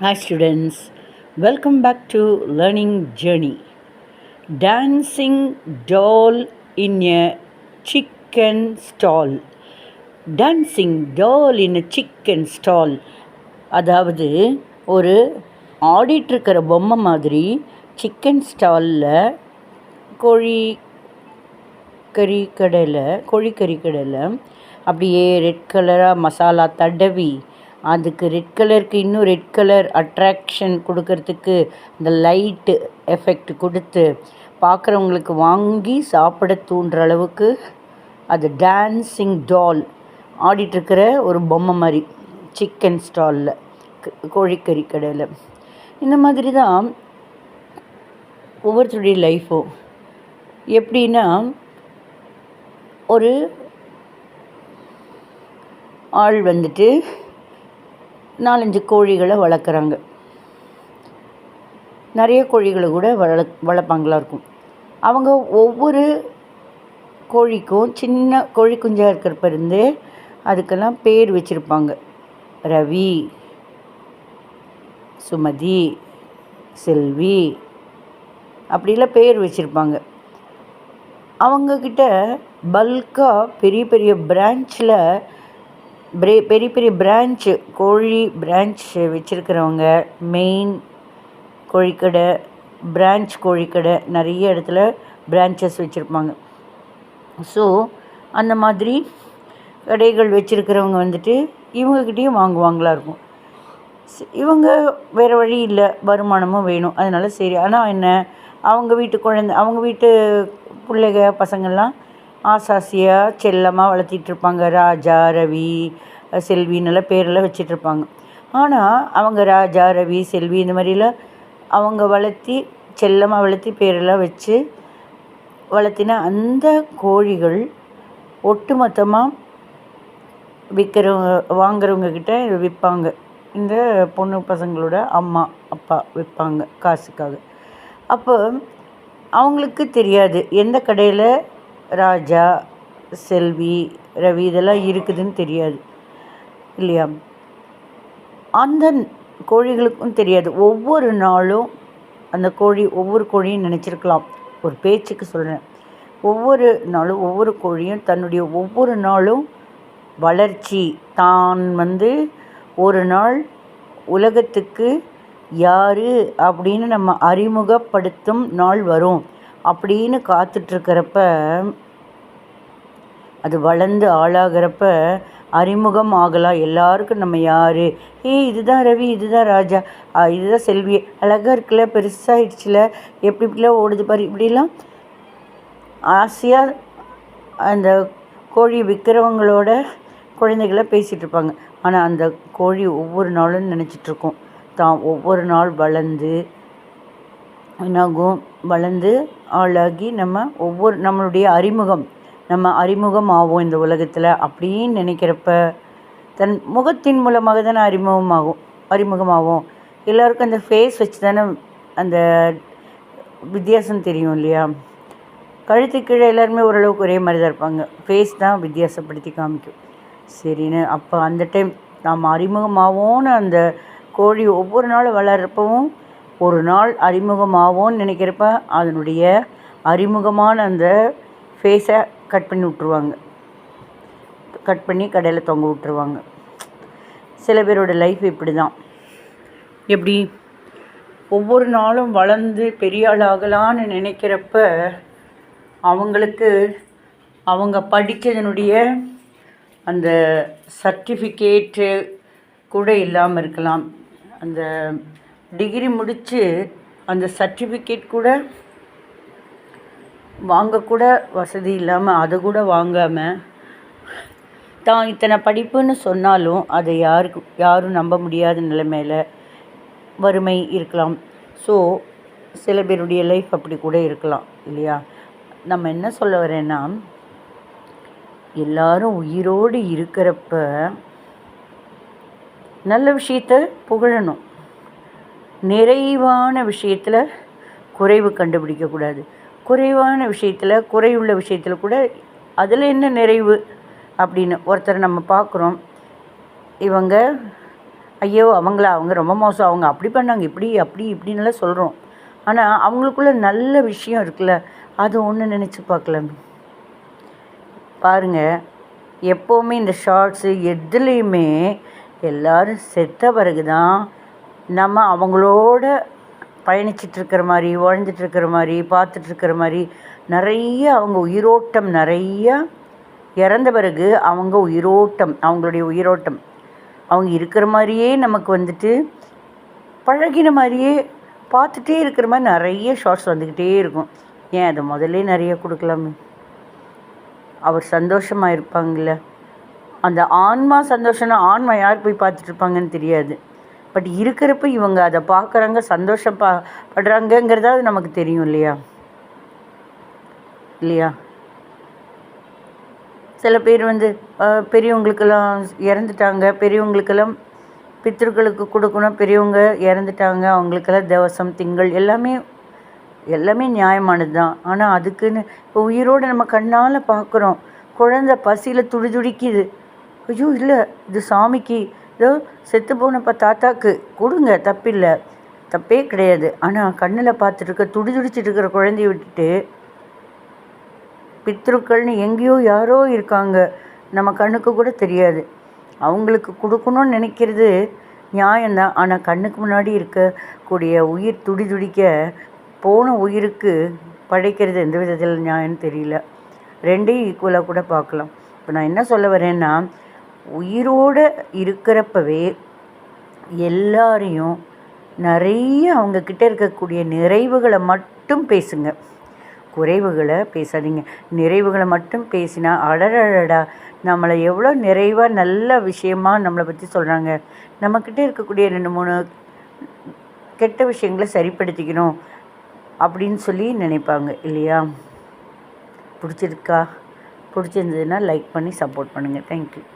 Hi students, welcome back to Learning Journey. Dancing doll in a chicken stall. Dancing doll in a chicken stall. அதாவது ஒரு ஆடிட்டுருக்கிற பொம்மை மாதிரி chicken ஸ்டாலில் கோழி கோழிக்கறி கடையில் அப்படியே ரெட் கலராக மசாலா தடவி அதுக்கு ரெட் கலருக்கு இன்னும் ரெட் கலர் அட்ராக்ஷன் கொடுக்கறதுக்கு இந்த லைட்டு எஃபெக்ட் கொடுத்து பார்க்குறவங்களுக்கு வாங்கி சாப்பிட தூண்டுற அளவுக்கு அது டான்ஸிங் டால் ஆடிட்டுருக்கிற ஒரு பொம்மை மாதிரி சிக்கன் ஸ்டாலில் கோழிக்கறி கடையில். இந்த மாதிரி தான் ஒவ்வொருத்தருடைய லைஃப்பும். எப்படின்னா ஒரு ஆள் வந்துட்டு 4-5 கோழிகளை வளர்க்குறாங்க. நிறைய கோழிகளை கூட வளர்ப்பாங்களா இருக்கும். அவங்க ஒவ்வொரு கோழிக்கும் சின்ன கோழி குஞ்சாக இருக்கிறப்ப இருந்து அதுக்கெல்லாம் பேர் வச்சுருப்பாங்க. ரவி, சுமதி, செல்வி அப்படிலாம் பேர் வச்சுருப்பாங்க. அவங்கக்கிட்ட பல்காக பெரிய பெரிய பிரான்ச்சில் பெரிய பெரிய பிரான்ச்சு கோழி பிரான்ச் வச்சுருக்கிறவங்க, மெயின் கோழிக்கடை, பிரான்ச் கோழிக்கடை, நிறைய இடத்துல பிரான்ச்சஸ் வச்சுருப்பாங்க. ஸோ அந்த மாதிரி கடைகள் வச்சுருக்கிறவங்க வந்துட்டு இவங்கக்கிட்டேயும் வாங்குவாங்களா இருக்கும். இவங்க வேறு வழி இல்லை, வருமானமும் வேணும், அதனால் சரி. ஆனால் என்ன, அவங்க வீட்டு பிள்ளைங்க பசங்கள்லாம் ஆசாசியாக செல்லமாக வளர்த்திட்ருப்பாங்க. ராஜா, ரவி, செல்வின்னெல்லாம் பேரெல்லாம் வச்சிட்ருப்பாங்க. ஆனால் அவங்க ராஜா, ரவி, செல்வி இந்த மாதிரிலாம் அவங்க செல்லமாக வளர்த்தி பேரெல்லாம் வச்சு வளர்த்தின அந்த கோழிகள் ஒட்டு மொத்தமாக வாங்குறவங்கக்கிட்ட விற்பாங்க. இந்த பொண்ணு பசங்களோட அம்மா அப்பா விற்பாங்க காசுக்காக. அப்போ அவங்களுக்கு தெரியாது எந்த கடையில் ராஜா, செல்வி, ரவி இதெல்லாம் இருக்குதுன்னு தெரியாது இல்லையா. அந்த கோழிகளுக்கும் தெரியாது. ஒவ்வொரு நாளும் அந்த ஒவ்வொரு கோழியும் நினச்சிருக்கலாம், ஒரு பேச்சுக்கு சொல்கிறேன், ஒவ்வொரு நாளும் ஒவ்வொரு கோழியும் தன்னுடைய ஒவ்வொரு நாளும் வளர்ச்சி தான் ஒரு நாள் உலகத்துக்கு யார் அப்படின்னு நம்ம அறிமுகப்படுத்தும் நாள் வரும் அப்படின்னு காத்துட்ருக்கிறப்ப, அது வளர்ந்து ஆளாகிறப்ப அறிமுகம் ஆகலாம் எல்லாருக்கும். நம்ம யார், இதுதான் ரவி, இதுதான் ராஜா, இதுதான் செல்வி, அழகாக இருக்குல்ல, பெருசாகிடுச்சுல, எப்படிலாம் ஓடுது பாரு, இப்படிலாம் ஆசையாக அந்த கோழி விற்கிறவங்களோட குழந்தைகளை பேசிகிட்ருப்பாங்க. ஆனால் அந்த கோழி ஒவ்வொரு நாளும் நினச்சிட்ருக்கோம் தான் ஒவ்வொரு நாள் வளர்ந்து என்னாகும், வளர்ந்து ஆளாகி நம்மளுடைய அறிமுகம் ஆகும் இந்த உலகத்தில் அப்படின்னு நினைக்கிறப்ப தன் முகத்தின் மூலமாக தானே அறிமுகமாகும். எல்லோருக்கும் அந்த ஃபேஸ் வச்சு தானே அந்த வித்தியாசம் தெரியும் இல்லையா. கழுத்து கீழே எல்லாருமே ஓரளவுக்கு ஒரே மாதிரி தான் இருப்பாங்க, ஃபேஸ் தான் வித்தியாசப்படுத்தி காமிக்கும். சரின்னு அப்போ அந்த டைம் நாம் அறிமுகமாவோன்னு அந்த கோழி ஒவ்வொரு நாளும் வளர்கிறப்பவும் ஒரு நாள் அறிமுகமாவோன்னு நினைக்கிறப்ப அதனுடைய அறிமுகமான அந்த ஃபேஸை கட் பண்ணி கடையில் தொங்க விட்டுருவாங்க. சில பேரோட லைஃப் இப்படி தான். எப்படி ஒவ்வொரு நாளும் வளர்ந்து பெரிய ஆள் ஆகலான்னு நினைக்கிறப்ப அவங்களுக்கு அவங்க படித்ததனுடைய அந்த சர்டிஃபிகேட்டு கூட இல்லாமல் இருக்கலாம். அந்த டிகிரி முடித்து அந்த சர்டிஃபிகேட் கூட வாங்கக்கூட வசதி இல்லாமல், அதை கூட வாங்காமல் தான் இத்தனை படிப்புன்னு சொன்னாலும் அதை யாரும் நம்ப முடியாத நிலைமையில் வறுமை இருக்கலாம். ஸோ சில பேருடைய லைஃப் அப்படி கூட இருக்கலாம் இல்லையா. நம்ம என்ன சொல்ல வரேன்னா, எல்லாரும் உயிரோடு இருக்கிறப்ப நல்ல விஷயத்த புகழணும், நிறைவான விஷயத்தில் குறைவு கண்டுபிடிக்கக்கூடாது. குறைவான விஷயத்தில், குறையுள்ள விஷயத்தில் கூட அதில் என்ன நிறைவு அப்படின்னு ஒருத்தரை நம்ம பார்க்குறோம். இவங்க ஐயோ அவங்க ரொம்ப மோசம், அவங்க அப்படி பண்ணாங்க, இப்படி அப்படி இப்படின்னுலாம் சொல்கிறோம். ஆனால் அவங்களுக்குள்ள நல்ல விஷயம் இருக்குல்ல, அது ஒன்று நினச்சி பார்க்கலாமே. பாருங்கள், எப்போவுமே இந்த ஷார்ட்ஸு எதுலேயுமே எல்லோரும் செத்த பிறகு தான் நம்ம அவங்களோட பயணிச்சிட்ருக்கிற மாதிரி, வாழ்ந்துட்டுருக்கிற மாதிரி, பார்த்துட்ருக்கிற மாதிரி நிறைய அவங்க உயிரோட்டம் நிறையா இறந்த பிறகு அவங்க உயிரோட்டம், அவங்களுடைய உயிரோட்டம் அவங்க இருக்கிற மாதிரியே நமக்கு வந்துட்டு பழகின மாதிரியே பார்த்துட்டே இருக்கிற மாதிரி நிறைய ஷார்ட்ஸ் வந்துக்கிட்டே இருக்கும். ஏன் அதை முதல்ல நிறைய கொடுக்கலாமே. அவர் சந்தோஷமாக இருப்பாங்கள்ல, அந்த ஆன்மா சந்தோஷம்னா ஆன்மா யார் போய் பார்த்துட்ருப்பாங்கன்னு தெரியாது. பட் இருக்கிறப்ப இவங்க அதை பார்க்குறாங்க, சந்தோஷம் படுறாங்கங்கிறதாவது நமக்கு தெரியும் இல்லையா? இல்லையா? சில பேர் வந்து பெரியவங்களுக்கெல்லாம் இறந்துட்டாங்க, பெரியவங்களுக்கெல்லாம் பித்ருக்களுக்கு கொடுக்கணும், பெரியவங்க இறந்துட்டாங்க, அவங்களுக்கெல்லாம் திவசம் திங்கள் எல்லாமே நியாயமானது தான். ஆனால் அதுக்குன்னு இப்போ உயிரோடு நம்ம கண்ணால் பார்க்குறோம், குழந்த பசியில் துடிதுடிக்குது. ஐயோ இல்லை, இது சாமிக்கு ஏதோ செத்து போனப்போ தாத்தாக்கு கொடுங்க, தப்பில்லை, தப்பே கிடையாது. ஆனால் கண்ணில் பார்த்துட்ருக்க துடிதுடிச்சிட்டு இருக்கிற குழந்தைய விட்டுட்டு பித்ருக்கள்னு எங்கேயோ யாரோ இருக்காங்க, நம்ம கண்ணுக்கு கூட தெரியாது, அவங்களுக்கு கொடுக்கணும்னு நினைக்கிறது நியாயம்தான். ஆனால் கண்ணுக்கு முன்னாடி இருக்கக்கூடிய உயிர் துடிதுடிக்க போன உயிருக்கு படைக்கிறது எந்த விதத்தில் நியாயம்னு தெரியல. ரெண்டையும் ஈக்குவலாக கூட பார்க்கலாம். இப்போ நான் என்ன சொல்ல வரேன்னா, உயிரோடு இருக்கிறப்பவே எல்லாரையும் நிறைய அவங்கக்கிட்ட இருக்கக்கூடிய நிறைவுகளை மட்டும் பேசுங்க, குறைவுகளை பேசாதீங்க. நிறைவுகளை மட்டும் பேசினா அடடடா நம்மளை எவ்வளோ நிறைவாக நல்ல விஷயமாக நம்மளை பற்றி சொல்கிறாங்க, நம்மக்கிட்ட இருக்கக்கூடிய 2-3 கெட்ட விஷயங்களை சரிப்படுத்திக்கணும் அப்படின்னு சொல்லி நினைப்பாங்க இல்லையா? பிடிச்சிருந்ததுன்னா லைக் பண்ணி சப்போர்ட் பண்ணுங்கள். தேங்க்யூ.